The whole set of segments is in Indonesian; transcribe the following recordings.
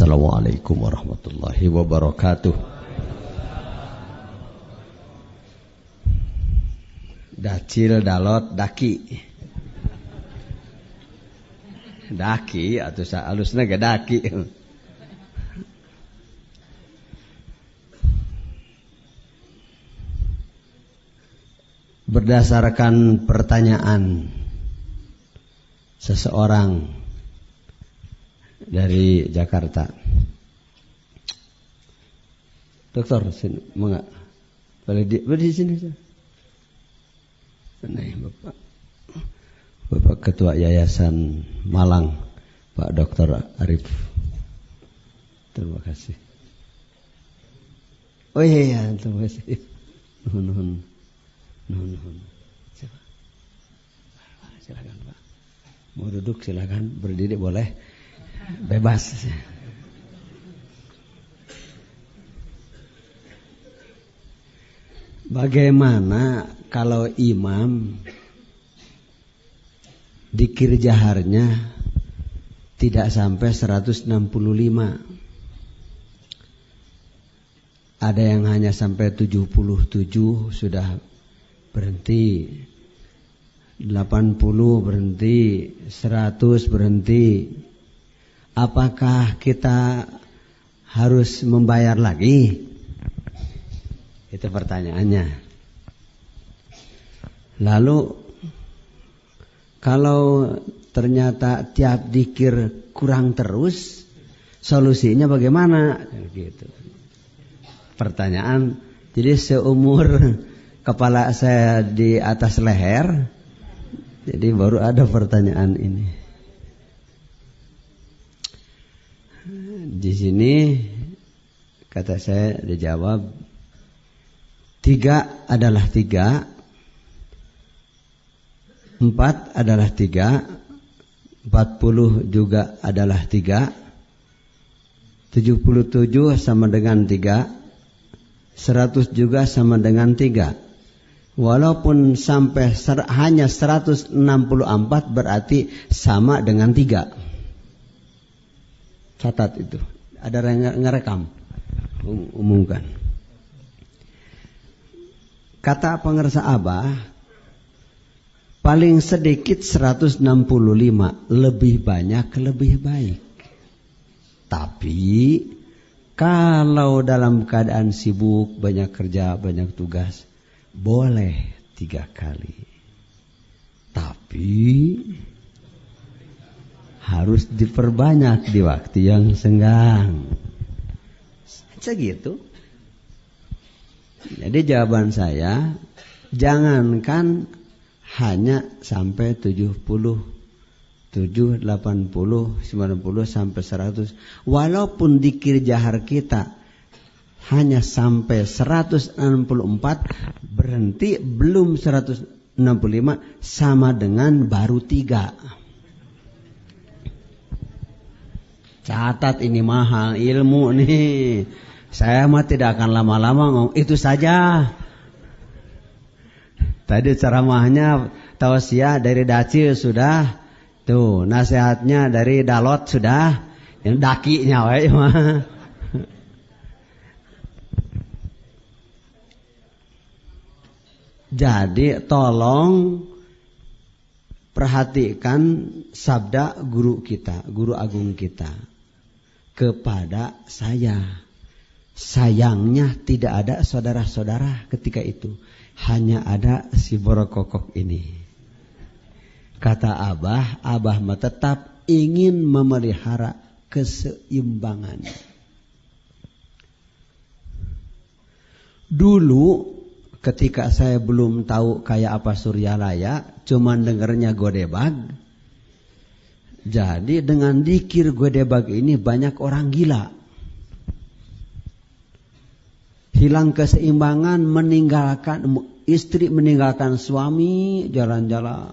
Assalamualaikum warahmatullahi wabarakatuh. Dacil, dalot, daki. Daki atau alusna ge daki. Berdasarkan pertanyaan seseorang dari Jakarta. Dokter, sini, mau nggak? Boleh di sini saja. Nih, Bapak Ketua Yayasan Malang, Pak Dr. Arif. Terima kasih. Oh iya, terima kasih. Nuhun. Silakan Pak. Mau duduk silakan, berdiri boleh. Bebas. Bagaimana kalau imam dzikir jaharnya tidak sampai 165? Ada yang hanya sampai 77 sudah berhenti, 80 berhenti, 100 berhenti. Apakah kita harus membayar lagi? Itu pertanyaannya. Lalu kalau ternyata tiap dzikir kurang terus, solusinya bagaimana? Gitu. Pertanyaan. Jadi seumur kepala saya di atas leher, jadi baru ada pertanyaan ini. Di sini kata saya dijawab 3 adalah 3, 4 adalah 3, 40 juga adalah 3, 77 sama dengan 3, 100 juga sama dengan 3. Walaupun sampai hanya 164 berarti sama dengan 3. Catat itu. Ada yang ngerekam. Umumkan. Kata pengersa Abah, paling sedikit 165, lebih banyak lebih baik. Tapi kalau dalam keadaan sibuk, banyak kerja, banyak tugas, boleh 3 kali. Tapi harus diperbanyak di waktu yang senggang. Segitu. Jadi jawaban saya, jangankan hanya sampai 70, 80, 90 sampai 100. Walaupun dzikir jahar kita hanya sampai 164, berhenti belum 165, sama dengan baru 3. Catat, ini mahal ilmu nih. Saya mah tidak akan lama-lama ngomong itu saja. Tadi ceramahnya tausiah dari Dacil sudah, tuh nasihatnya dari Dalot sudah, yang dakinya wae mah. Jadi tolong perhatikan sabda guru kita, guru agung kita kepada saya. Sayangnya tidak ada saudara-saudara ketika itu. Hanya ada si borokokok ini. Kata Abah mah tetap ingin memelihara keseimbangan. Dulu ketika saya belum tahu kayak apa Suryalaya, cuman dengarnya Godebag. Jadi dengan dzikir Godebag ini banyak orang gila. Hilang keseimbangan, meninggalkan istri, meninggalkan suami, jalan-jalan.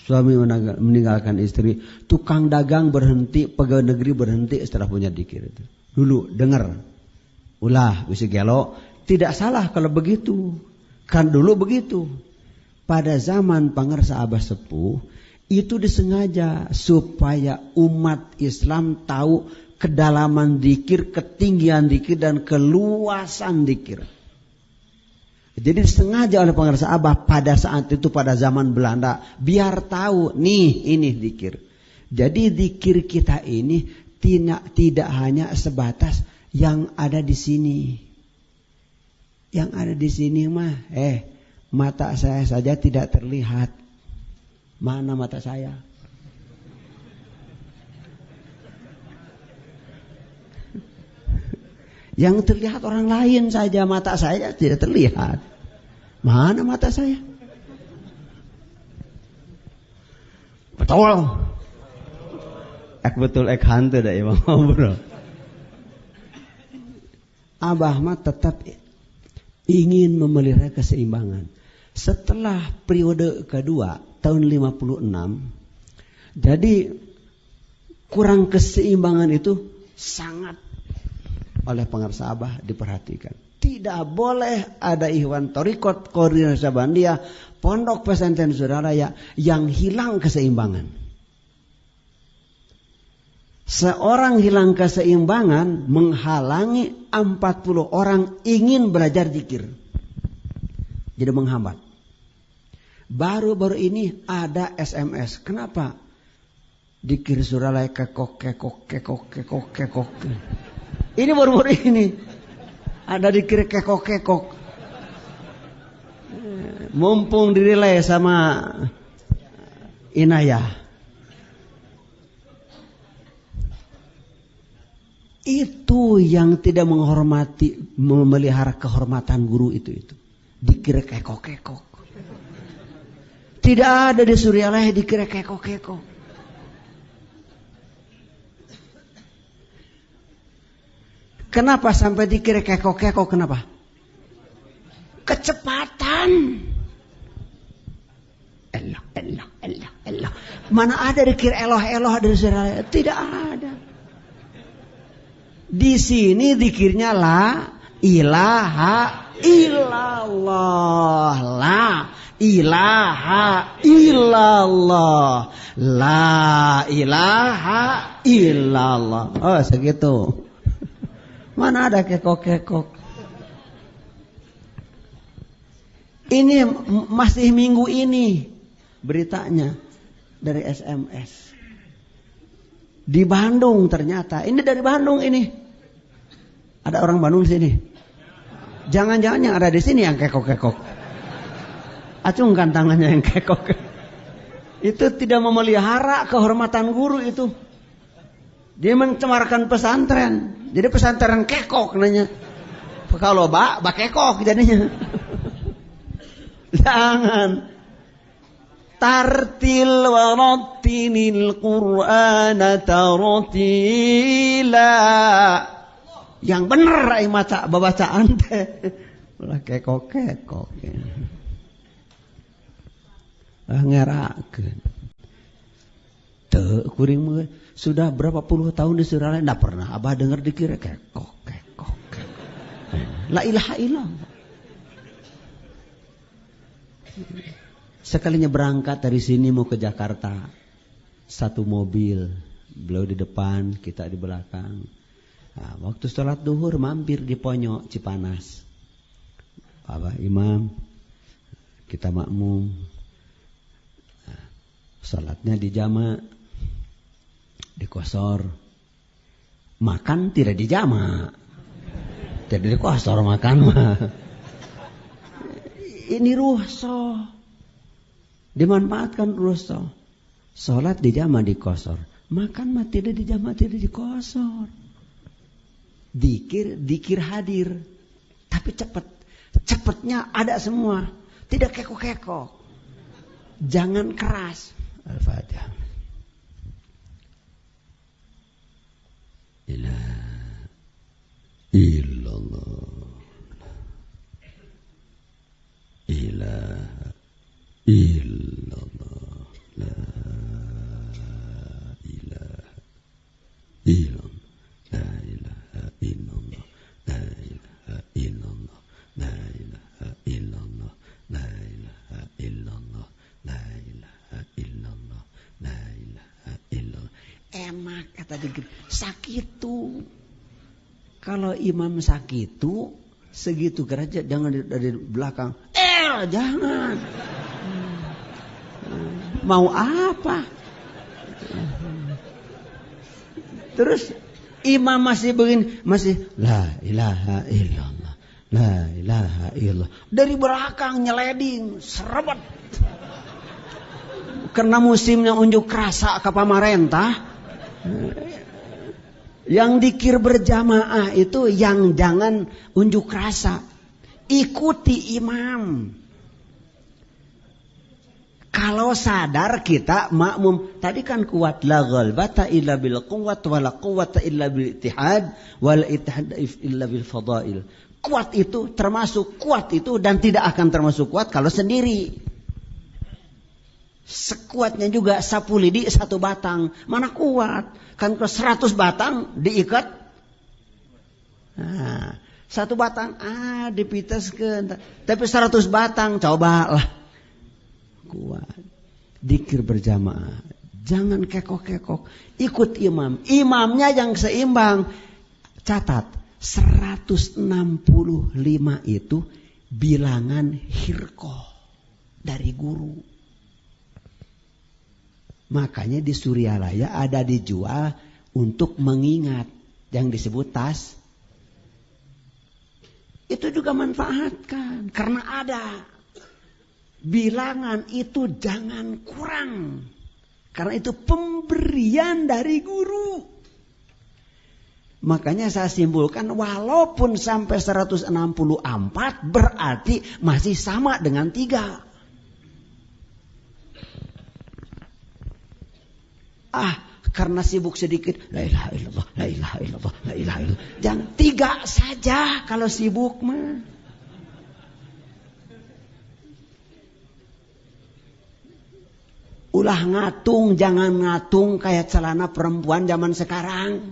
Suami meninggalkan istri, tukang dagang berhenti, pegawai negeri berhenti setelah punya dzikir itu. Dulu dengar, ulah bisi gelo, tidak salah kalau begitu. Kan dulu begitu. Pada zaman pangersa Abah Sepuh, itu disengaja supaya umat Islam tahu kedalaman zikir, ketinggian zikir, dan keluasan zikir. Jadi sengaja oleh pengarsa Abah pada saat itu, pada zaman Belanda, biar tahu nih ini zikir. Jadi zikir kita ini tidak hanya sebatas yang ada di sini. Yang ada di sini mah, mata saya saja tidak terlihat. Mana mata saya? Yang terlihat orang lain saja, mata saya tidak terlihat. Mana mata saya? Betul. Betul hantu dah Imam Bro. Abah mah tetap ingin memelihara keseimbangan. Setelah periode kedua tahun 56, jadi kurang keseimbangan itu sangat oleh pengarsa Abah diperhatikan. Tidak boleh ada Ikhwan Thariqat Qadir Naksabandiyah, Pondok Pesantren Suralaya yang hilang keseimbangan. Seorang hilang keseimbangan menghalangi 40 orang ingin belajar zikir. Jadi menghambat. Baru-baru ini ada SMS. Kenapa? Zikir Suralaya kekok. Ini baru-baru ini ada zikir kekok. Mumpung dirilai sama Inayah. Itu yang tidak menghormati, memelihara kehormatan guru itu. Zikir kekok. Tidak ada di Suralaya zikir kekok. Kenapa sampai dikira kekok? Kenapa? Kecepatan. Elah. Mana ada dikira eloh dari Suralaya? Tidak ada. Di sini dikirnya la ilaha illallah. La ilaha illallah. La ilaha illallah. Oh segitu. Mana ada kekok. Ini masih minggu ini beritanya dari SMS. Di Bandung ternyata. Ini dari Bandung ini. Ada orang Bandung di sini. Jangan-jangan yang ada di sini yang kekok. Acungkan tangannya yang kekok. Itu tidak memelihara kehormatan guru itu. Dia mencemarkan pesantren. Jadi pesantren kekok nanya. Kalau bak kekok jadinya. Jangan. Tartil wa rattilil Qur'ana tartila. Yang bener ai maca babacaan teh. Ulah kekok. Ngerakeun. Teu kuring mah sudah berapa puluh tahun di Suralaya enggak pernah Abah dengar dikira kekok. La ilaha illallah. Sekalinya berangkat dari sini mau ke Jakarta, satu mobil, beliau di depan, kita di belakang. Nah, waktu sholat duhur mampir di Ponyo Cipanas. Abah imam, kita makmum. Nah, sholatnya di jama, di kosor. Makan tidak di jama, tidak di kosor makan mah. Ini ruhsah. Dimanfaatkan ruhsah. Sholat di jama di kosor. Makan mah tidak di jama tidak di kosor. Dikir hadir. Tapi cepatnya ada semua. Tidak kekok. Jangan keras. Al-Fatihah. Illallah. Ilaha illallah. La ilaha illallah. La ilaha illallah. La ilaha illallah. La ilaha illallah. La ilaha illallah. La ilaha illallah. La ilaha illallah. Emak tadi sakitu. Kalau imam sakitu segitu derajat jangan dari belakang. Jangan. Mau apa? Terus imam masih begini, masih la ilaha illallah, la ilaha illallah. Dari belakang nyeleding, serebet. Karena musimnya unjuk rasa ke pamarentah. Yang dikir berjamaah itu yang jangan unjuk rasa. Ikuti imam. Kalau sadar kita makmum. Tadi kan kuat. La ghalbata illa bil quwwat wa la quwwata illa bil ittihad wa la ittihad illa bil fadail. Kuat itu termasuk kuat itu dan tidak akan termasuk kuat kalau sendiri. Sekuatnya juga sapu lidi satu batang. Mana kuat? Kan ke 100 batang diikat. Nah, satu batang dipitaskeun. Tapi 100 batang cobalah. Kuat. Dikir berjamaah. Jangan kekok-kekok. Ikut imam. Imamnya yang seimbang. Catat. 165 itu bilangan hirqah dari guru. Makanya di Suryalaya ada dijual untuk mengingat yang disebut tas. Itu juga manfaatkan karena ada. Bilangan itu jangan kurang. Karena itu pemberian dari guru. Makanya saya simpulkan walaupun sampai 164 berarti masih sama dengan 3. Karena sibuk sedikit, la ilaha illallah, la ilaha illallah, la ilaha illallah. Jangan 3 saja kalau sibuk mah. Ulah ngatung, jangan ngatung kayak celana perempuan zaman sekarang.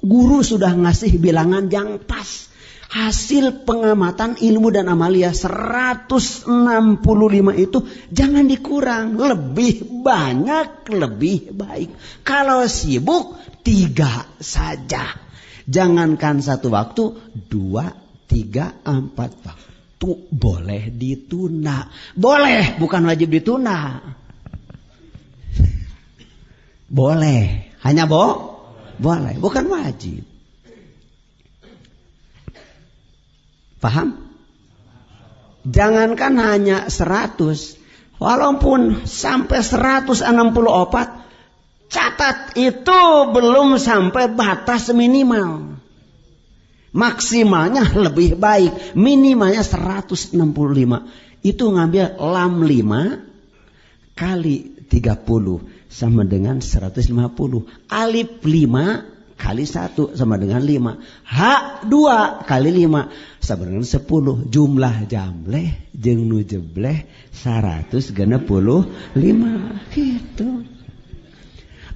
Guru sudah ngasih bilangan yang pas. Hasil pengamatan ilmu dan amalia 165 itu jangan dikurang. Lebih banyak, lebih baik. Kalau sibuk 3 saja. Jangankan 1 waktu, 2, 3, 4 waktu. Boleh ditunda. Boleh, bukan wajib ditunda. Boleh. Hanya boleh, bukan wajib. Paham? Jangankan hanya 100. Walaupun sampai 164. Catat itu belum sampai batas minimal. Maksimalnya lebih baik. Minimalnya 165. Itu ngambil lam 5 kali 30 sama dengan 150. Alif 5 kali 1 sama dengan 5. H 2 kali 5 sama dengan 10. Jumlah jamleh jeung nu jebleh 165 gitu.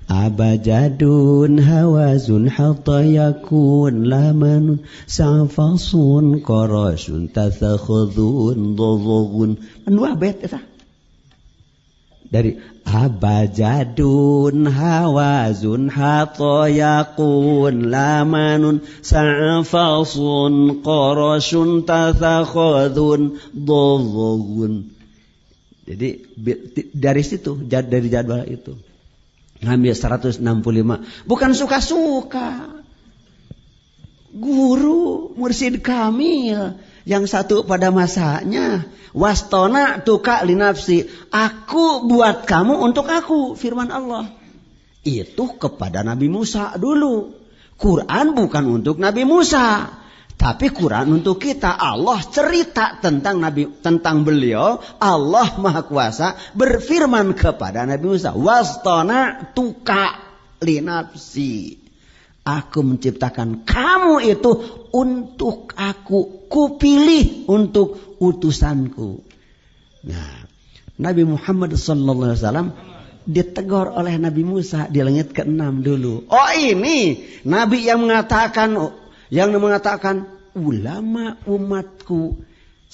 Abajadun hawazun hatta yakun lamanun safasun qarasun tasakhudun dhaghun. 2 bait eta. Dari abajadun hawazun hatta yakun lamanun safasun qarasun tasakhudun dhaghun. Jadi dari situ, dari jadwal itu ngambil 165. Bukan suka-suka. Guru mursyid kamil yang satu pada masanya, wastona tuka linafsi, aku buat kamu untuk aku, firman Allah. Itu kepada Nabi Musa dulu. Quran bukan untuk Nabi Musa, tapi Quran untuk kita. Allah cerita tentang beliau. Allah Maha Kuasa berfirman kepada Nabi Musa, wastona tuka linafsi. Aku menciptakan kamu itu untuk aku, kupilih untuk utusanku. Nah, Nabi Muhammad SAW ditegur oleh Nabi Musa di langit ke-6 dulu. Oh, ini Nabi yang mengatakan ulama umatku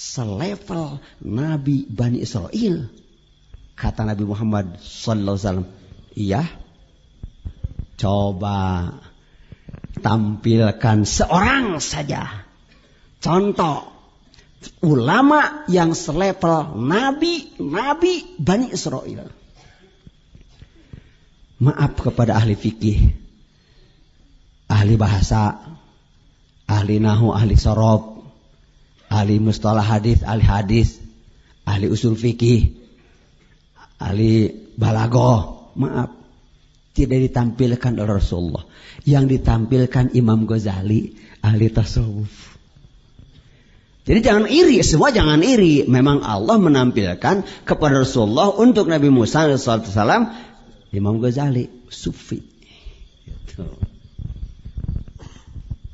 selevel Nabi Bani Israel. Kata Nabi Muhammad sallallahu alaihi wasallam, iya, coba tampilkan seorang saja contoh ulama yang selevel Nabi Bani Israel. Maaf kepada ahli fikih, ahli bahasa, ahli nahu, ahli sorob, ahli mustalah hadis, ahli usul fikih, ahli balagoh. Maaf, tidak ditampilkan oleh Rasulullah. Yang ditampilkan Imam Ghazali, ahli tasawuf. Jadi jangan iri, semua jangan iri. Memang Allah menampilkan kepada Rasulullah untuk Nabi Musa SAW Imam Ghazali, sufi. Gitu.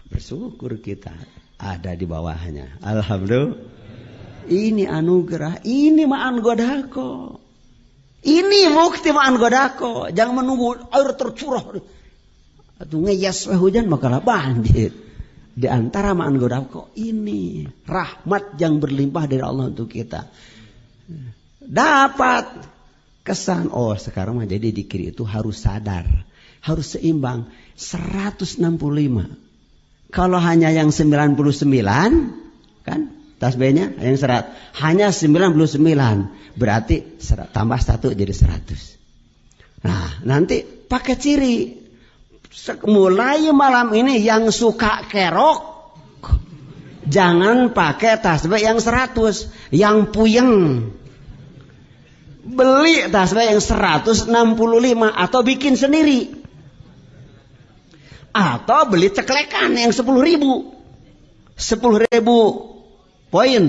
Bersyukur kita ada di bawahnya. Alhamdulillah. Ini anugerah, ini ma'an godako. Ini mukti ma'an godako. Jangan menunggu air tercurah. Atau ngeyas hujan makalah banjir. Di antara ma'an godako ini rahmat yang berlimpah dari Allah untuk kita. Dapat kesan, oh sekarang mah jadi dikir itu harus sadar, harus seimbang. 165. Kalau hanya yang 99, kan tasbihnya yang 100, hanya 99, berarti tambah 1 jadi 100. Nah nanti pakai ciri, mulai malam ini yang suka kerok jangan pakai tasbih yang 100, yang puyeng. Beli tasbih yang 165 atau bikin sendiri. Atau beli ceklekan yang 10.000. 10.000 poin.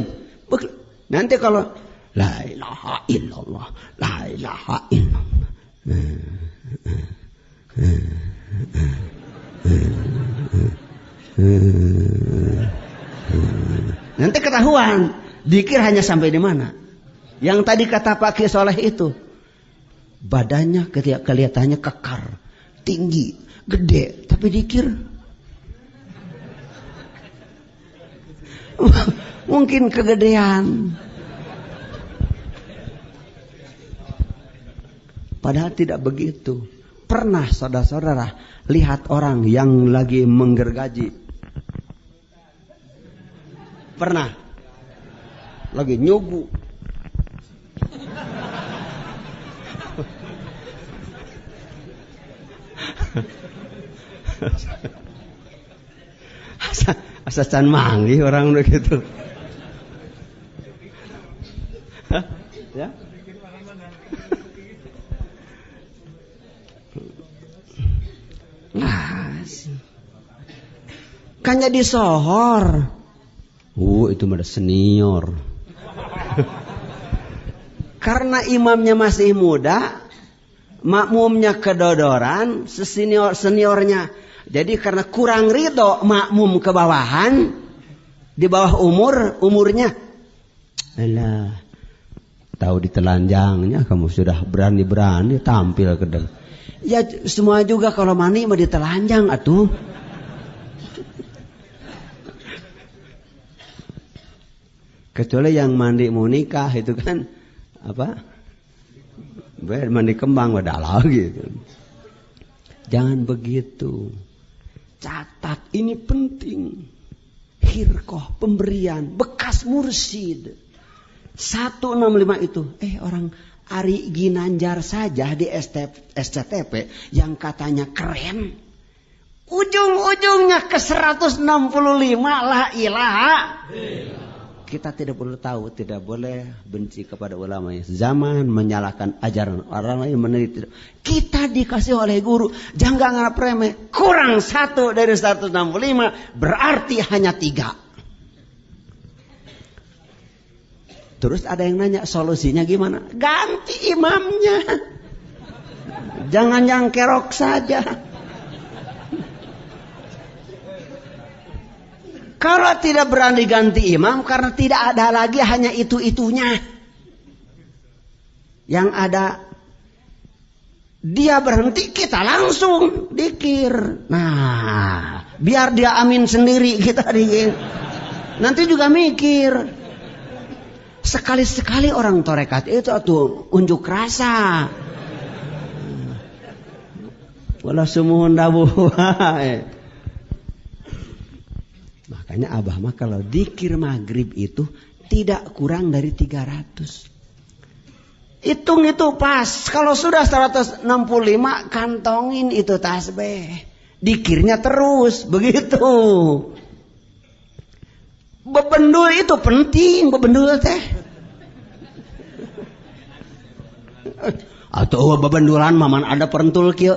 Nanti kalau la ilaha illallah, la ilaha illallah. Nanti ketahuan dikir hanya sampai di mana. Yang tadi kata Pak Kiai Soleh itu, badannya kelihatannya kekar, tinggi, gede, tapi dikir mungkin kegedean. Padahal tidak begitu. Pernah saudara-saudara lihat orang yang lagi menggergaji? Pernah? Lagi nyubu. Asa can manggih orang udah gitu. Ya? Nah, kan jadi sohor. Itu mah senior. Karena imamnya masih muda, makmumnya kedodoran, seniornya. Jadi karena kurang ridho makmum ke bawahan, di bawah umurnya. Alah, tahu ditelanjangnya kamu sudah berani-berani tampil ke dalam. Ya semua juga kalau mani mah ditelanjang atuh. Kecuali yang mandi mau nikah itu kan apa? Mandi kembang wadah lagi. Jangan begitu. Catat, ini penting. Hirqah, pemberian, bekas mursyid. 165 itu. Orang Ari Ginanjar saja di SCTP yang katanya keren. Ujung-ujungnya ke 165 la ilaha. Kita tidak boleh tahu, tidak boleh benci kepada ulama. Zaman menyalahkan ajaran orang lain meneliti. Kita dikasih oleh guru, jangan nganggap remeh. Kurang 1 dari 165 berarti hanya 3. Terus ada yang nanya solusinya gimana? Ganti imamnya. Jangan yang kerok saja. Kalau tidak berani ganti imam karena tidak ada lagi hanya itu-itunya. Yang ada dia berhenti, kita langsung dikir. Nah, biar dia amin sendiri kita dikir. Nanti juga mikir. Sekali-sekali orang torekat itu tuh unjuk rasa. Wala sumuhun dabuh. Makanya Abah mah kalau dzikir maghrib itu tidak kurang dari 300. Hitung itu pas. Kalau sudah 165 kantongin itu tasbih. Dzikirnya terus begitu. Bebendul itu penting, bebendul teh. Atau bebendulan maman ada perentul kieu.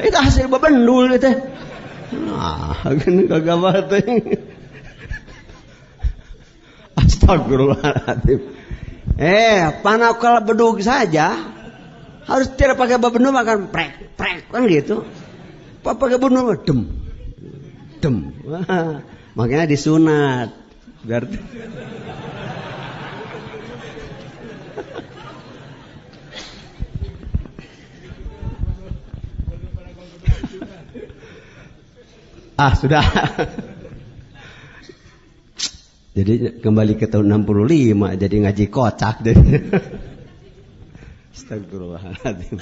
Itu hasil bebendul itu. Nah, gini kagak teh. Astagfirullahaladzim. Panakal bedug saja harus tidak pakai bebendul makan prek kan gitu. Pakai bebendul dem. Makanya disunat. Berarti sudah. Jadi kembali ke tahun 65 jadi ngaji kocak deh. Astagfirullahaladzim.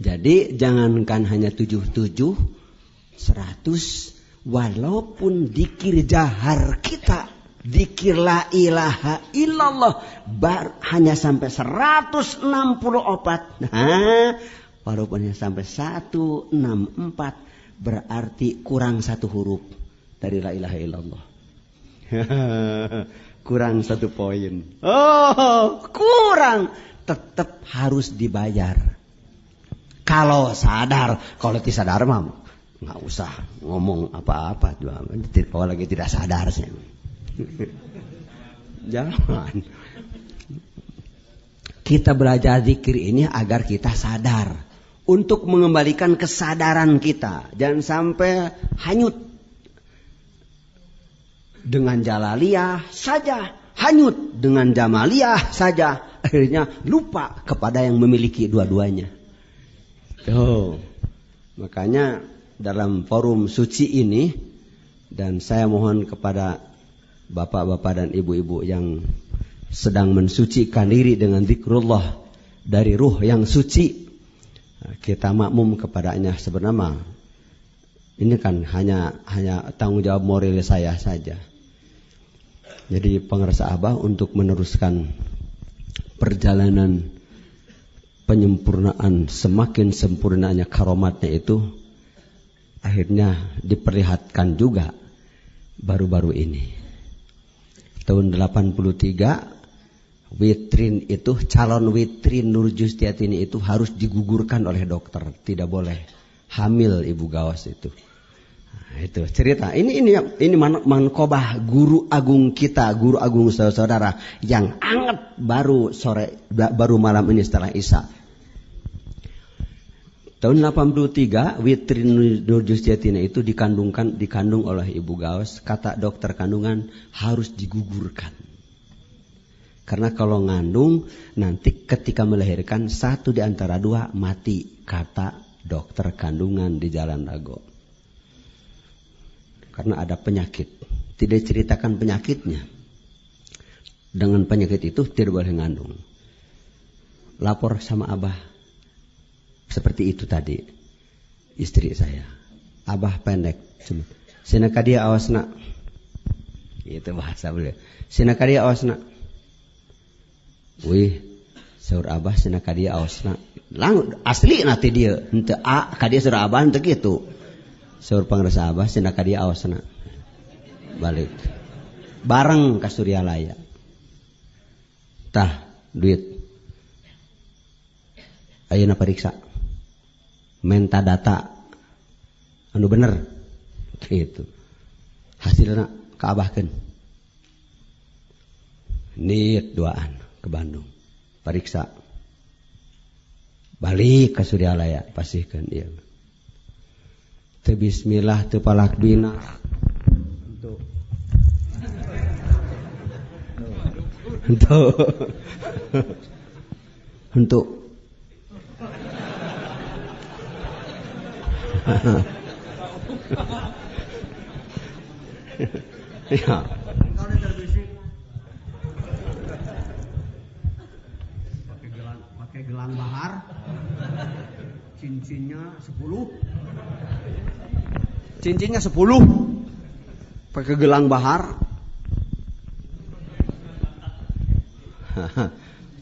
Jadi jangankan hanya 77, 100, walaupun dzikir jahar kita, dzikir la ilaha illallah hanya sampai 164. Nah, walaupun hanya sampai 164 berarti kurang satu huruf dari la ilaha illallah. Kurang 1 poin. Kurang. Tetap harus dibayar. Kalau sadar, kalau tidak sadar mah nggak usah ngomong apa-apa. Apalagi tidak sadar sih. Jangan. Kita belajar zikir ini agar kita sadar. Untuk mengembalikan kesadaran kita. Jangan sampai hanyut. Dengan jalaliyah saja, hanyut dengan jamaliyah saja, akhirnya lupa kepada yang memiliki dua-duanya. Makanya dalam forum suci ini, dan saya mohon kepada bapak-bapak dan ibu-ibu yang sedang mensucikan diri dengan zikrullah dari ruh yang suci, kita makmum kepadanya. Sebenarnya ini kan hanya tanggung jawab moral saya saja. Jadi pengerasa Abah untuk meneruskan perjalanan penyempurnaan, semakin sempurnanya karomatnya itu akhirnya diperlihatkan juga baru-baru ini. Tahun 83 Witrin itu, calon Witrin Nur Justiatini itu harus digugurkan oleh dokter, tidak boleh hamil Ibu Gawas itu. Itu cerita. Ini manqobah guru agung kita, guru agung saudara yang anget baru malam ini setelah Isya. Tahun 83 Witrin Nur Justiatini itu dikandung oleh Ibu Gawas. Kata dokter kandungan harus digugurkan. Karena kalau ngandung nanti ketika melahirkan satu di antara dua mati, kata dokter kandungan di Jalan Dago. Karena ada penyakit. Tidak ceritakan penyakitnya. Dengan penyakit itu tidak boleh ngandung. Lapor sama Abah. Seperti itu tadi. Istri saya. Abah pendek. Sinaka dia awasna. Itu bahasa beliau. Sinaka dia awasna. Wih. Saur Abah sinaka dia awasna. Asli nanti dia. Ente kadia saur Abah ente gitu. Saur pangresa Abah sinaka dia awasna. Balik bareng ka Suryalaya. Tah duit ayeuna periksa menta data anu bener gitu. Hasilna kaabahkeun. Niat duaan ke Bandung. Periksa. Balik ke Suryalaya pasihkeun ieu. Teu bismillah teu palakbina. Untuk ya. Motornya terbisik. Pakai gelang bahar. Cincinnya 10. Cincinnya 10. Pakai gelang bahar.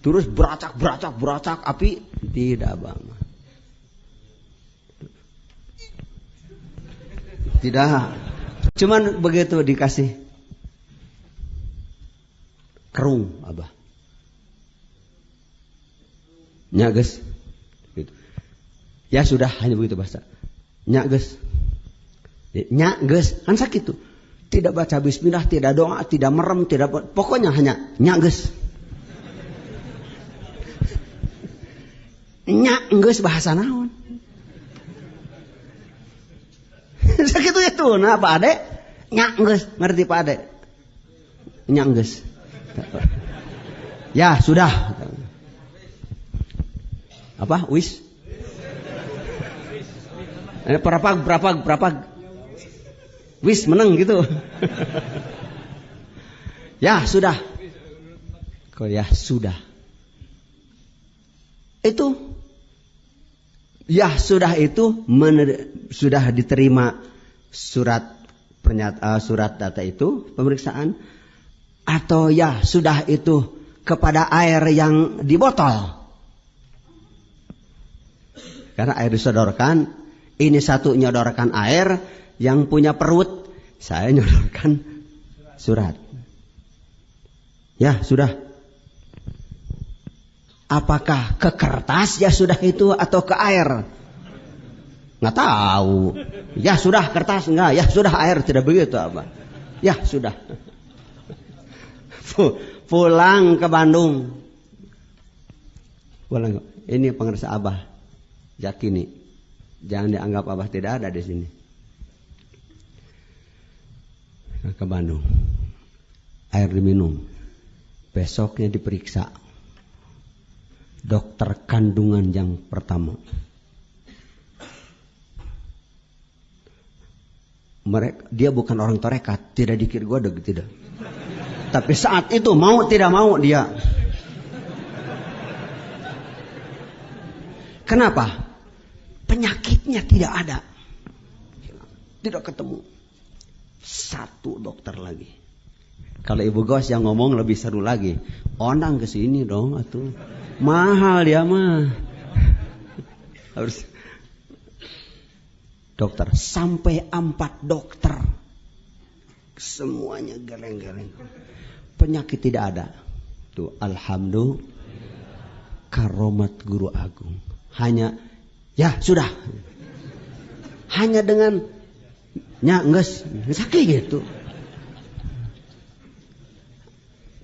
Terus beracak api. Tidak, Bang. Tidak. Cuman begitu dikasih kerung, Abah. Nya geus. Gitu. Ya sudah, hanya begitu bahasa. Nya geus. Nya geus, kan sakit tuh. Tidak baca bismillah, tidak doa, tidak merem, tidak pokoknya hanya nya geus. Nya geus bahasa naon? Sakitu itu, nah Pak Ade, nya geus, ngerti Pak Ade? Nya geus. Ya sudah. Apa? Wis? Berapa? Wis menang gitu. Ya sudah. Kok ya sudah. Itu ya sudah itu sudah diterima surat data itu pemeriksaan, atau ya sudah itu kepada air yang di botol. Karena air disodorkan, ini satu nyodorkan air, yang punya perut saya nyodorkan surat. Ya sudah. Apakah ke kertas ya sudah itu atau ke air? Nggak tahu. Ya sudah kertas enggak? Ya sudah air, tidak begitu apa? Ya sudah. Pulang ke Bandung. Pulang. Ini pengersa Abah. Yakini. Jangan dianggap Abah tidak ada di sini. Ke Bandung. Air diminum. Besoknya diperiksa. Dokter kandungan yang pertama. Dia bukan orang tarekat, tidak dikir godeg, tidak. Tapi saat itu mau tidak mau dia. Kenapa? Penyakitnya tidak ada. Tidak ketemu. Satu dokter lagi. Kalau Ibu Gos yang ngomong lebih seru lagi. Ondang ke sini dong atuh. Mahal dia mah. Harus dokter sampai 4 dokter. Semuanya geleng-geleng. Penyakit tidak ada. Tuh alhamdulillah. Karomat guru agung. Hanya ya sudah. Hanya dengan nya geus sakit gitu.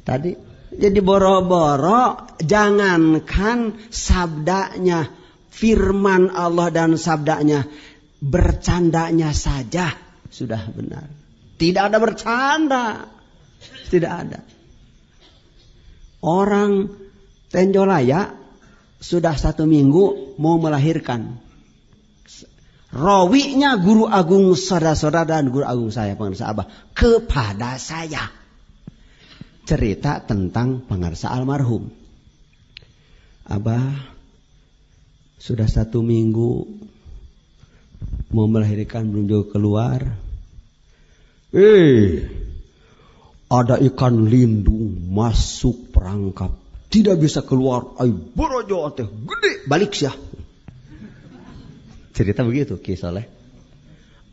Tadi jadi boro-boro jangankan sabdanya, firman Allah dan sabdanya, bercandanya saja sudah benar. Tidak ada bercanda. Tidak ada. Orang Tenjolaya sudah 1 minggu mau melahirkan. Rawinya guru agung saudara-saudara dan guru agung saya, pengarsa Abah, kepada saya. Cerita tentang pengarsa almarhum. Abah sudah 1 minggu mau melahirkan, belum juga keluar. Ada ikan lindung masuk perangkap, tidak bisa keluar. Ay borojo teh gede, balik sih. Cerita begitu Ki Soleh.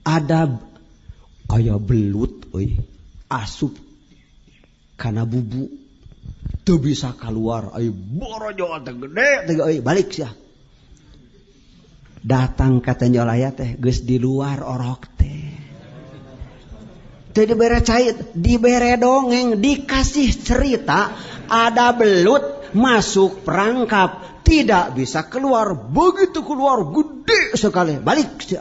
Ada kayak belut, asup karena bubu, tuh bisa keluar. Ay borojo teh gede, balik sih. Datang katanya olaya teh, geus di luar orok teh. Teh dibere cait, dibere dongeng, dikasih cerita, ada belut masuk perangkap, tidak bisa keluar. Begitu keluar gede sekali, balik sih.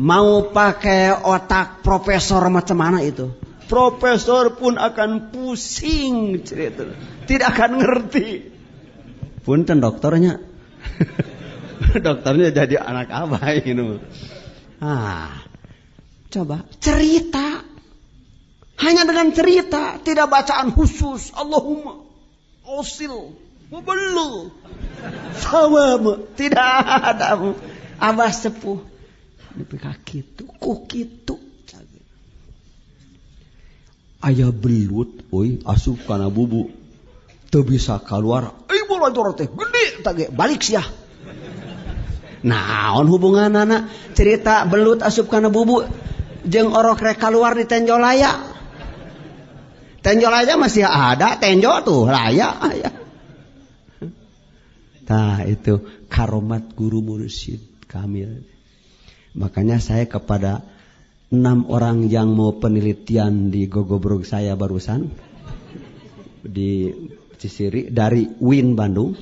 Mau pakai otak profesor macam mana itu? Profesor pun akan pusing cerita, tidak akan ngerti. Punten dokternya. Dokternya jadi anak Abah ini. Coba cerita. Hanya dengan cerita, tidak bacaan khusus. Allahumma ausil wabelu sawam. Tidak ada. Abah sepuh dipika kitu ku kitu. Aya belut euy asup kana bubu. Teu bisa keluar. Ibu lajor teh gede tage balik sia. Naon hubunganana cerita belut asup kana bubu jeung orok rek keluar di Tenjolaya. Tenjolaya masih ada, tenjo tuh laya. Nah itu karomat guru mursyid kamil. Makanya saya kepada 6 orang yang mau penelitian di Gogobrog saya barusan di Cisiri dari UIN Bandung,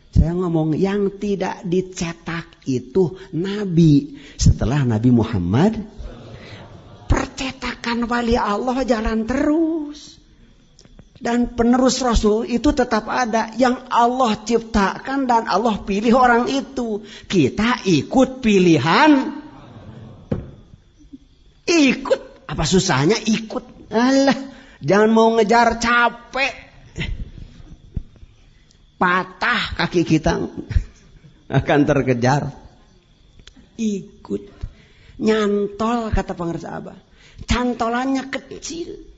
saya ngomong yang tidak dicetak itu Nabi. Setelah Nabi Muhammad, percetakan wali Allah jalan terus. Dan penerus Rasul itu tetap ada. Yang Allah ciptakan dan Allah pilih orang itu. Kita ikut pilihan. Ikut. Apa susahnya ikut. Alah, jangan mau ngejar capek. Patah kaki kita akan terkejar. Ikut. Nyantol kata pengersa Abah. Cantolannya kecil.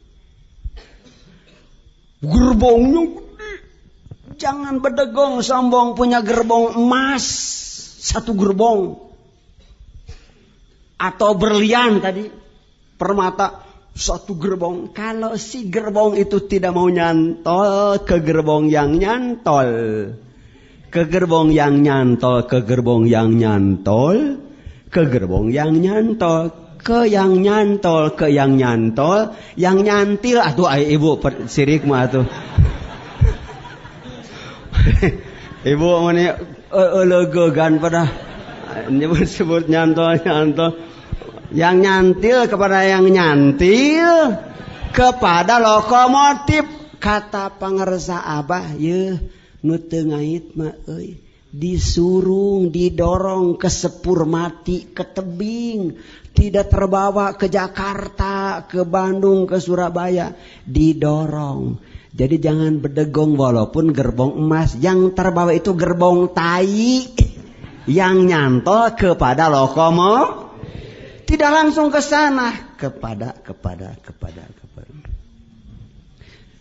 Gerbongnya gede. Jangan bedegong sombong punya gerbong emas. 1 gerbong. Atau berlian tadi. Permata 1 gerbong. Kalau si gerbong itu tidak mau nyantol ke gerbong yang nyantol. Ke gerbong yang nyantol. Ke gerbong yang nyantol. Ke gerbong yang nyantol. Ke yang nyantol, ke yang nyantol, yang nyantil, atuh ay ibu sirik mah atuh. Ibu mani legegan pada nyebut nyantol. Yang nyantil kepada yang nyantil, kepada lokomotif. Kata pangersa Abah, ye nu teu ngait mah euy. Disurung, didorong ke sepur mati, ke tebing, tidak terbawa ke Jakarta, ke Bandung, ke Surabaya, didorong. Jadi jangan bedegong walaupun gerbong emas, yang terbawa itu gerbong tai, yang nyantol kepada lokomotif, tidak langsung ke sana, kepada.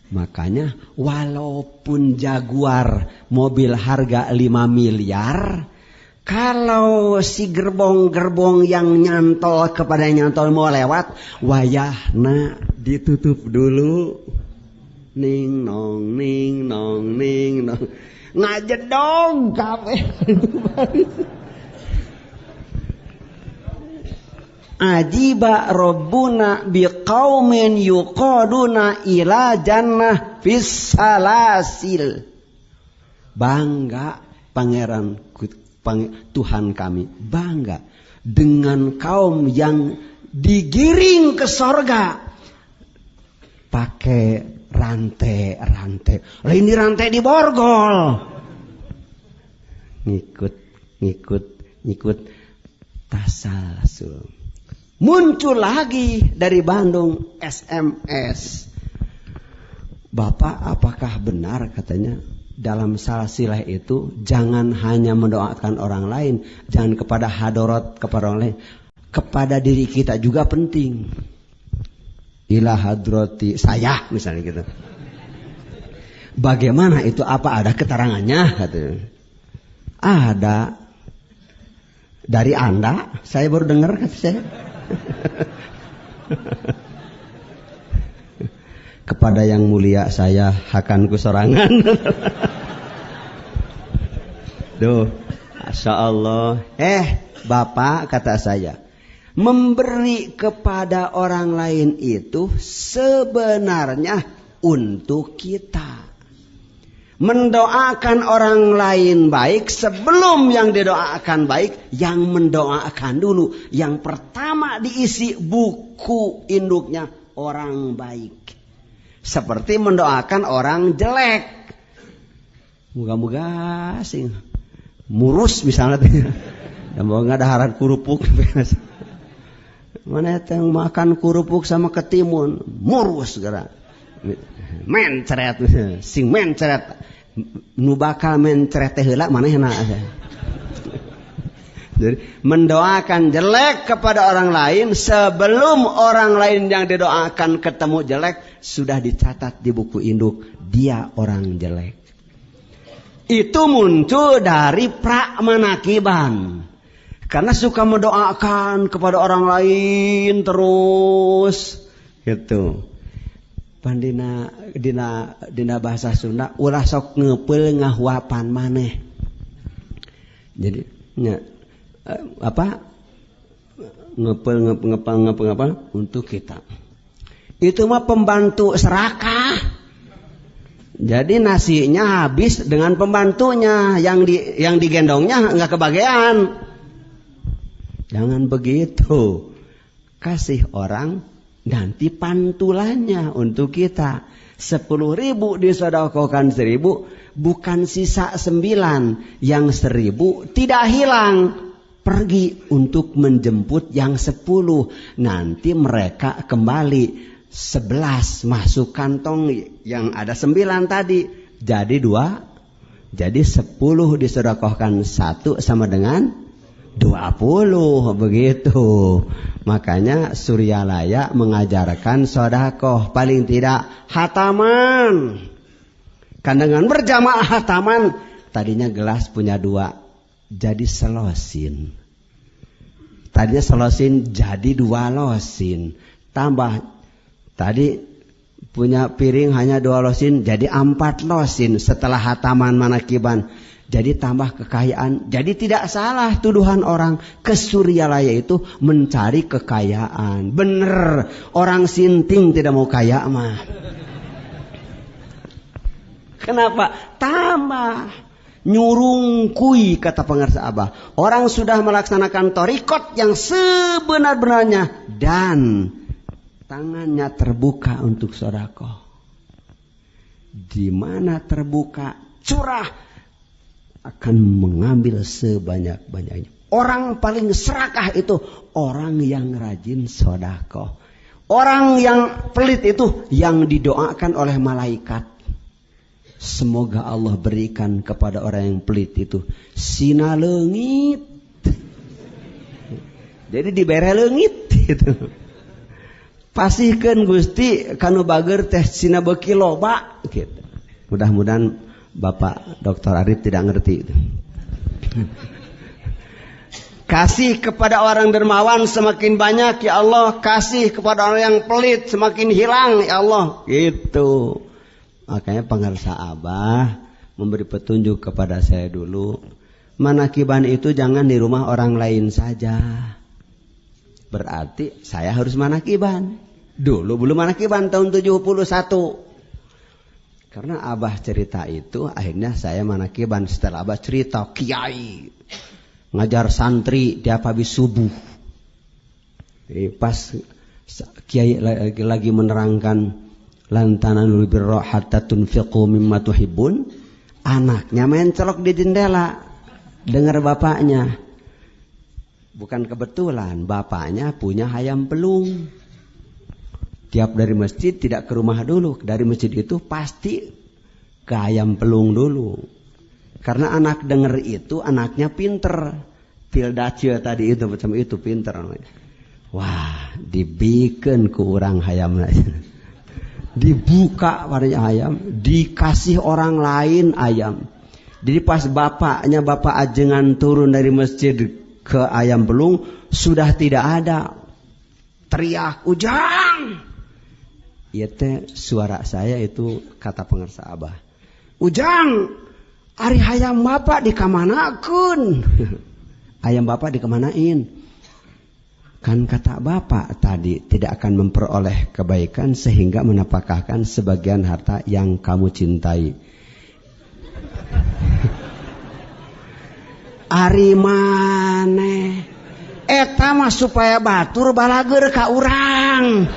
Makanya walaupun Jaguar mobil harga 5 miliar, kalau si gerbong-gerbong yang nyantol kepada yang nyantol mau lewat, wayahna ditutup dulu. Ning nong ngajedong kabeh. Ajiba Rabbuna biqaumin yuqaduna ila jannah fis salasil. Bangga pangeran Tuhan kami, bangga dengan kaum yang digiring ke sorga pakai rantai. Ini rantai di borgol. Ngikut tasalsul. Muncul lagi dari Bandung SMS. Bapak, apakah benar katanya dalam salsilah itu jangan hanya mendoakan orang lain, jangan kepada hadarat kepada orang lain, kepada diri kita juga penting. Ila hadrati saya misalnya gitu. Bagaimana itu? Apa ada keterangannya katanya? Ada. Dari Anda, saya baru dengar kata saya. Kepada yang mulia saya akan kusorangan. Duh, Masya Allah. Bapak kata saya, memberi kepada orang lain itu sebenarnya untuk kita. Mendoakan orang lain baik sebelum yang didoakan baik, yang mendoakan dulu. Yang pertama diisi buku induknya orang baik. Seperti mendoakan orang jelek. Moga-moga sih murus misalnya. Dan mau nggak ada harat kurupuk. Mana yang makan kerupuk sama ketimun, murus gerak. Mencret, sing mencret. Nu bakal mencret teh heula manehna. Jadi mendoakan jelek kepada orang lain sebelum orang lain yang didoakan ketemu jelek sudah dicatat di buku induk dia orang jelek. Itu muncul dari pramanakiban. Karena suka mendoakan kepada orang lain terus gitu. Pandina dina bahasa Sunda ulah sok ngeupil ngahuapan maneh. Jadi ngepel untuk kita. Itu mah pembantu serakah. Jadi nasinya habis dengan pembantunya, yang digendongnya nggak kebagian. Jangan begitu. Kasih orang nanti pantulannya untuk kita. 10.000 disedekahkan 1.000, bukan sisa 9, yang 1.000 tidak hilang. Pergi untuk menjemput yang 10. Nanti mereka kembali 11 masuk kantong yang ada 9 tadi. Jadi 2. Jadi 10 disedekahkan 1 sama dengan 20 begitu. Makanya Suryalaya mengajarkan sedekah paling tidak hataman. Kan dengan berjamaah hataman, tadinya gelas punya 2 jadi selosin. Tadinya selosin jadi 2 losin. Tambah tadi punya piring hanya 2 losin jadi 4 losin setelah hataman manakiban. Jadi tambah kekayaan. Jadi tidak salah tuduhan orang ke Suryalaya itu mencari kekayaan. Bener, orang sinting tidak mau kaya mah. Kenapa? Tambah nyurungkui, kata pengarsa Abah. Orang sudah melaksanakan torikot yang sebenar-benarnya dan tangannya terbuka untuk sedekah. Di mana terbuka, curah, akan mengambil sebanyak-banyaknya. Orang paling serakah itu orang yang rajin sedekah. Orang yang pelit itu yang didoakan oleh malaikat. Semoga Allah berikan kepada orang yang pelit itu sina leungit. Jadi dibere leungit gitu. Pasihkeun Gusti kanu bager teh sina beuki loba gitu. Mudah-mudahan Bapak Dr. Arif tidak ngerti itu. Kasih kepada orang dermawan semakin banyak ya Allah. Kasih kepada orang yang pelit semakin hilang ya Allah. Gitu. Makanya pengarsa Abah memberi petunjuk kepada saya dulu. Manakiban itu jangan di rumah orang lain saja. Berarti saya harus manakiban. Dulu belum manakiban tahun 71. Karena Abah cerita itu, akhirnya saya manakiban. Setelah Abah cerita, kiai ngajar santri tiap habis subuh. Jadi pas kiai lagi menerangkan lantananul birra hatta tunfiqu mimma tuhibbun, anaknya mencelok di jendela dengar bapaknya. Bukan kebetulan, bapaknya punya ayam pelung. Tiap dari masjid tidak ke rumah dulu. Dari masjid itu pasti ke ayam pelung dulu. Karena anak denger itu anaknya pinter. Pildacia tadi itu macam itu pinter. Wah, dibikin ke orang ayam. Dibuka warnanya ayam. Dikasih orang lain ayam. Jadi pas bapaknya, bapak ajengan turun dari masjid ke ayam pelung. Sudah tidak ada. Teriak, Ujang! Iya teh suara saya itu kata pengarsa Abah. Ujang, ari hayam bapak dikamanakeun? Ayam bapak dikemanain? Kan kata bapak tadi tidak akan memperoleh kebaikan sehingga menapakahkan sebagian harta yang kamu cintai. Ari maneh eta mah supaya batur balager ka urang.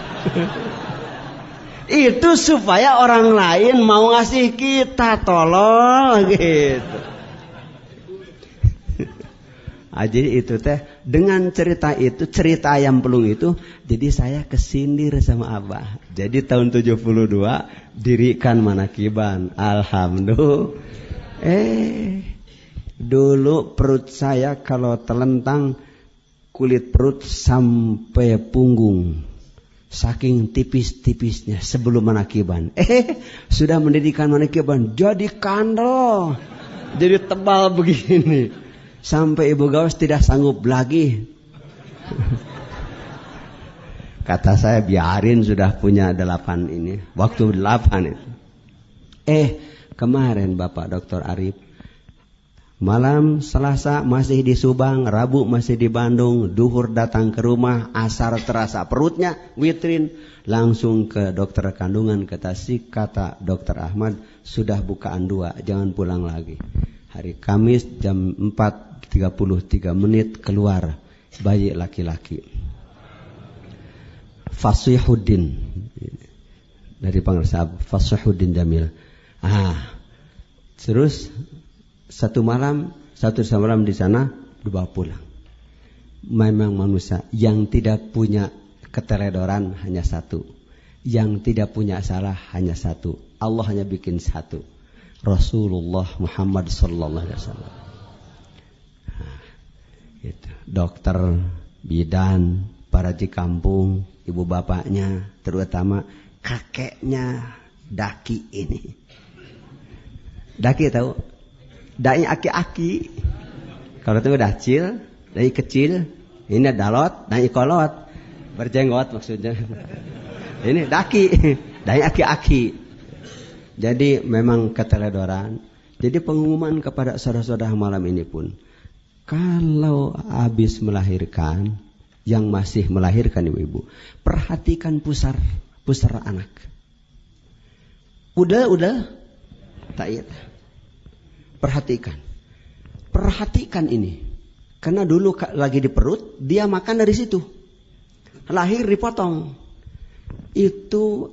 Itu supaya orang lain mau ngasih kita, tolong gitu. Jadi itu teh dengan cerita itu, cerita ayam pelung itu, jadi saya kesindir sama Abah. Jadi tahun 72 dirikan Manakiban. Alhamdulillah. Dulu perut saya kalau telentang, kulit perut sampai punggung. Saking tipis-tipisnya sebelum Manakiban. Sudah mendirikan Manakiban, jadi kandel. Jadi tebal begini. Sampai Ibu Gaus tidak sanggup lagi. Kata saya, biarin, sudah punya 8 ini. Waktu 8 itu. Kemarin Bapak Dr. Arif, malam Selasa masih di Subang, Rabu masih di Bandung, duhur datang ke rumah, asar terasa perutnya, witrin, langsung ke dokter kandungan ke Tasik. Kata Dr. Ahmad, sudah bukaan 2, jangan pulang lagi. Hari Kamis jam 4:33 keluar bayi laki-laki. Fasihuddin dari Pangersa, Fasihuddin Jamil. Terus satu malam di sana dibawa pulang. Memang manusia yang tidak punya keteledoran hanya satu, yang tidak punya salah hanya satu. Allah hanya bikin satu, Rasulullah Muhammad sallallahu alaihi wasallam. Gitu. Dokter, bidan, para di kampung, ibu bapaknya, terutama kakeknya Daki ini. Daki tahu? Dai aki-aki. Kalau itu dacil, dai kecil, ini dalot, dai kolot, berjenggot maksudnya. Ini Daki, dai aki-aki. Jadi memang keteledoran. Jadi pengumuman kepada saudara-saudara malam ini pun, kalau habis melahirkan, yang masih melahirkan ibu-ibu, perhatikan pusar anak. Udah, tak iya. Perhatikan ini. Karena dulu lagi di perut, dia makan dari situ. Lahir dipotong. Itu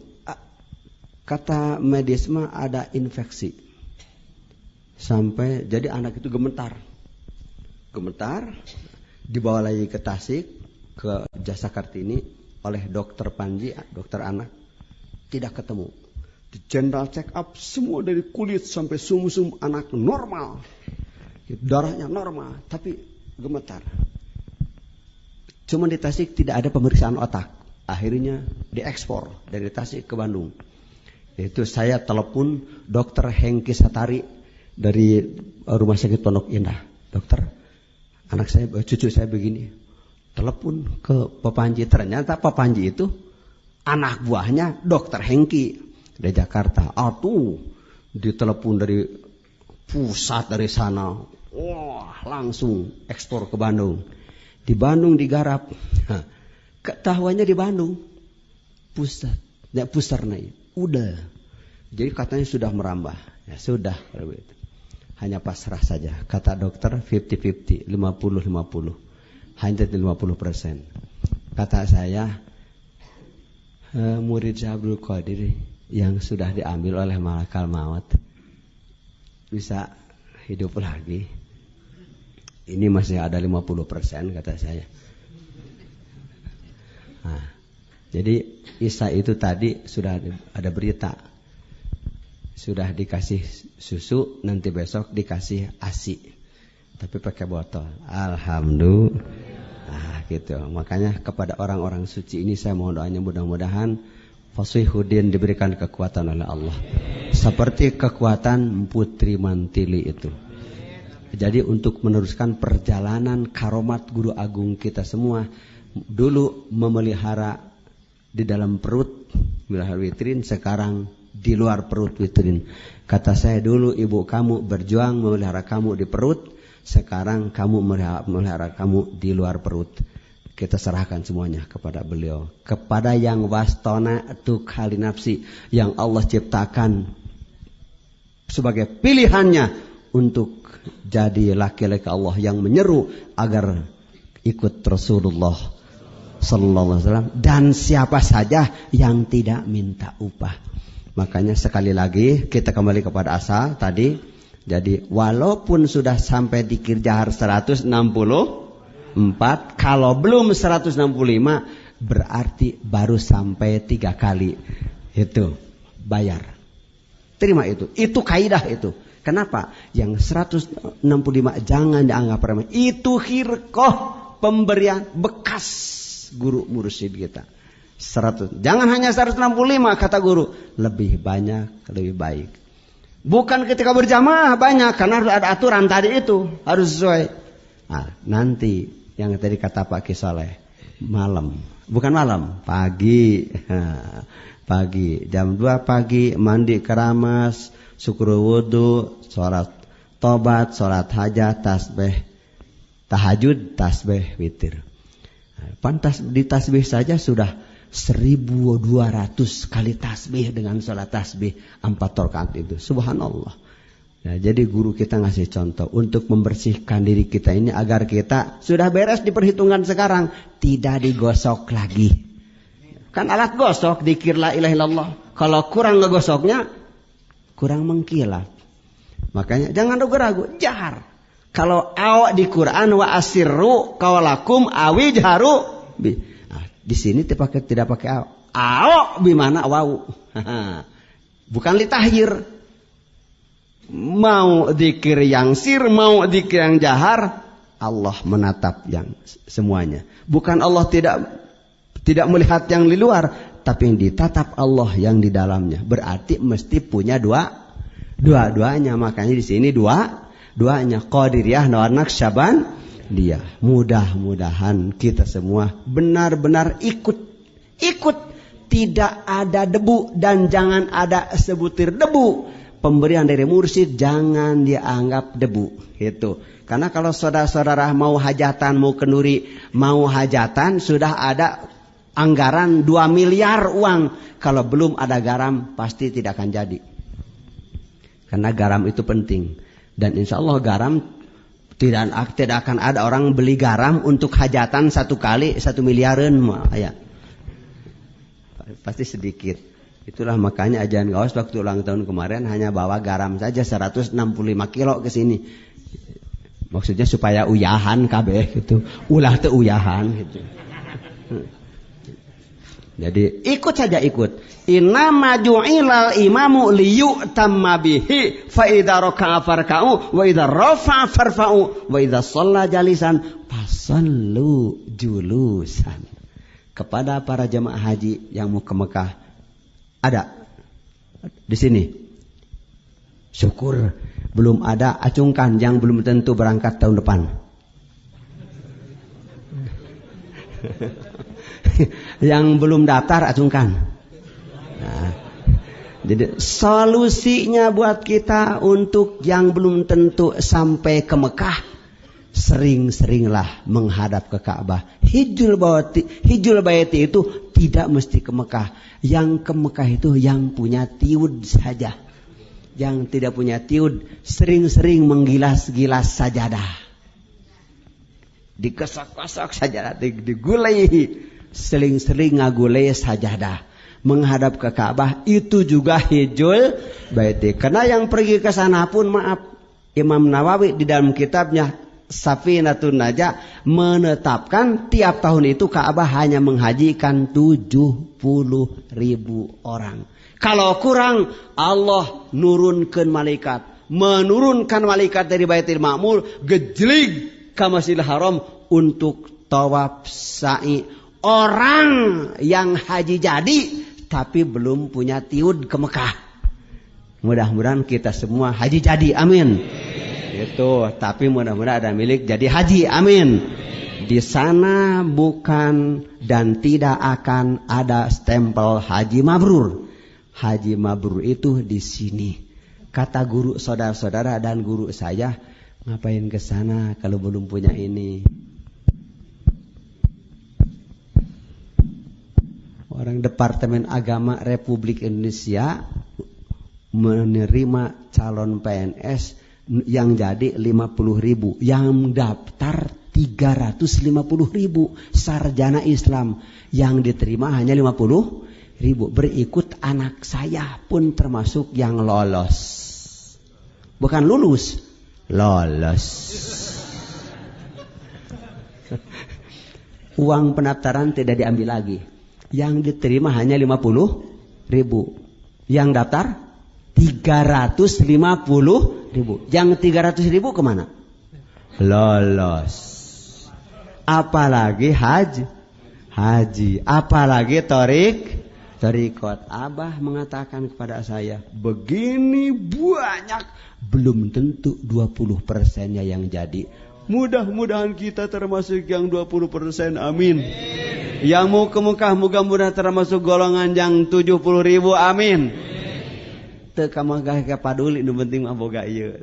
kata medis mah ada infeksi. Sampai jadi anak itu gemetar, dibawa lagi ke Tasik, ke Jasa Kartini oleh dokter Panji, dokter anak, tidak ketemu. Di general check up semua dari kulit sampai sum-sum anak normal, darahnya normal, tapi gemetar. Cuma di Tasik tidak ada pemeriksaan otak. Akhirnya diekspor dari Tasik ke Bandung. Itu saya telepon dokter Hengki Satari dari Rumah Sakit Pondok Indah. Dokter, anak saya, cucu saya begini. Telepon ke Pak Panji. Ternyata Pak Panji itu anak buahnya dokter Hengki dari Jakarta. Ditelepon dari pusat dari sana. Wah, langsung ekspor ke Bandung. Di Bandung digarap. Ketahuannya di Bandung. Pusar naik. Udah. Jadi katanya sudah merambah. Ya sudah kalau begitu. Hanya pasrah saja. Kata dokter 50-50, 50-50. Hanya 50%. Kata saya, murid Abdul Qadir yang sudah diambil oleh malakal maut bisa hidup lagi. Ini masih ada 50% kata saya. Jadi Isa itu tadi sudah ada berita. Sudah dikasih susu, nanti besok dikasih ASI. Tapi pakai botol. Alhamdulillah. Gitu. Makanya kepada orang-orang suci ini saya mohon doanya, mudah-mudahan Fasihuddin diberikan kekuatan oleh Allah. Seperti kekuatan Putri Mantili itu. Jadi untuk meneruskan perjalanan karomat guru agung kita semua, dulu memelihara di dalam perut, melihara witrin, sekarang di luar perut witrin. Kata saya dulu, ibu kamu berjuang memelihara kamu di perut, sekarang kamu memelihara kamu di luar perut. Kita serahkan semuanya kepada beliau, kepada yang wastona tu kali nafsi, yang Allah ciptakan sebagai pilihannya untuk jadi laki-laki Allah yang menyeru agar ikut Rasulullah sallallahu alaihi wasallam, dan siapa saja yang tidak minta upah. Makanya sekali lagi kita kembali kepada asal tadi. Jadi walaupun sudah sampai di Kirjahar 160 4. Kalau belum 165 berarti baru sampai 3 kali. Itu bayar. Terima itu. Itu kaidah itu. Kenapa? Yang 165 jangan dianggap remeh. Itu khirqah, pemberian bekas guru mursyid kita. 100. Jangan hanya 165 kata guru. Lebih banyak, lebih baik. Bukan ketika berjamaah banyak, karena harus ada aturan tadi itu. Harus sesuai. Nah, nanti yang tadi kata Pak Kisoleh, malam. Bukan malam, pagi. Pagi. Jam 2 pagi, mandi keramas, syukur wudu, sholat tobat, sholat hajat, tasbih, tahajud, tasbih, witir. Pantas di tasbih saja sudah 1200 kali tasbih dengan sholat tasbih 4 rakaat itu. Subhanallah. Nah, jadi guru kita ngasih contoh untuk membersihkan diri kita ini agar kita sudah beres diperhitungkan sekarang, tidak digosok lagi. Kan alat gosok, dzikir la ilaha illallah. Kalau kurang ngegosoknya, kurang mengkilat. Makanya jangan ragu-ragu, jahar. Kalau awak di Quran wa asirru qawlakum awijharu bi. Di sini tidak pakai awak. Awak bimana wau. Bukan litahir. Mau dzikir yang sir, mau dzikir yang jahar, Allah menatap yang semuanya. Bukan Allah tidak melihat yang di luar, tapi yang ditatap Allah yang di dalamnya. Berarti mesti punya dua-duanya. Makanya di sini duanya Qadiriyah wa Naqsyabandiyah. Dia mudah-mudahan kita semua benar-benar ikut, tidak ada debu dan jangan ada sebutir debu. Pemberian dari mursyid jangan dianggap debu, gitu. Karena kalau saudara-saudara mau hajatan, mau kenduri, mau hajatan, sudah ada anggaran 2 miliar uang. Kalau belum ada garam pasti tidak akan jadi. Karena garam itu penting. Dan insya Allah garam tidak akan ada orang beli garam untuk hajatan 1 kali 1 miliaran ya. Pasti sedikit. Itulah makanya ajaran Gaus waktu ulang tahun kemarin hanya bawa garam saja 165 kilo ke sini. Maksudnya supaya uyahan kabeh gitu. Ulah teu uyahan gitu. Jadi ikut saja ikut. Innama ju'ilal imamu liyu'tamma bihi fa idza raka'a farka'u wa idza rafa'a farfa'u wa idza shalla jalisan fasallu julusan. Kepada para jemaah haji yang mau ke Mekah, ada di sini. Syukur belum ada, acungkan yang belum tentu berangkat tahun depan. Yang belum daftar acungkan. Nah, jadi solusinya buat kita untuk yang belum tentu sampai ke Mekah, sering-seringlah menghadap ke Ka'bah. Hijjul baiti itu tidak mesti ke Mekah. Yang ke Mekah itu yang punya tiud saja. Yang tidak punya tiud sering-sering menggilas-gilas sajadah. Dikesak-kesak sajadah, digulai, sering-sering ngagulai sajadah. Menghadap ke Ka'bah itu juga hijjul baiti. Karena yang pergi ke sana pun maaf, Imam Nawawi di dalam kitabnya Safinatun Najah menetapkan tiap tahun itu Ka'bah hanya menghajikan 70.000 orang. Kalau kurang, Allah menurunkan malaikat dari Baitul Ma'mur gejlig ke Masjidil Haram untuk tawaf sa'i. Orang yang haji jadi tapi belum punya tiud ke Mekah. Mudah-mudahan kita semua haji jadi, amin. Itu, tapi mudah-mudahan ada milik jadi haji, amin. Di sana bukan dan tidak akan ada stempel haji mabrur. Haji mabrur itu di sini. Kata guru saudara-saudara dan guru saya, ngapain ke sana kalau belum punya ini? Orang Departemen Agama Republik Indonesia menerima calon PNS yang jadi 50.000, yang daftar 350.000, sarjana Islam yang diterima hanya 50.000. Berikut anak saya pun termasuk yang lolos, bukan lulus, lolos. Uang pendaftaran tidak diambil lagi. Yang diterima hanya 50.000. Yang daftar 350.000. Yang 300.000 kemana? Lolos. Apalagi haji. Apalagi torikot. Abah mengatakan kepada saya, begini banyak, belum tentu 20%-nya yang jadi. Mudah-mudahan kita termasuk yang 20%, amin. Yang mau ke Mekah mudah-mudahan termasuk golongan yang 70.000, amin. Teu Mekah ke paduli, nu penting mah boga ieu.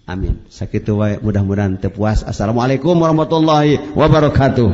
Amin. Sakitu wae, mudah-mudahan teu puas. Assalamualaikum warahmatullahi wabarakatuh.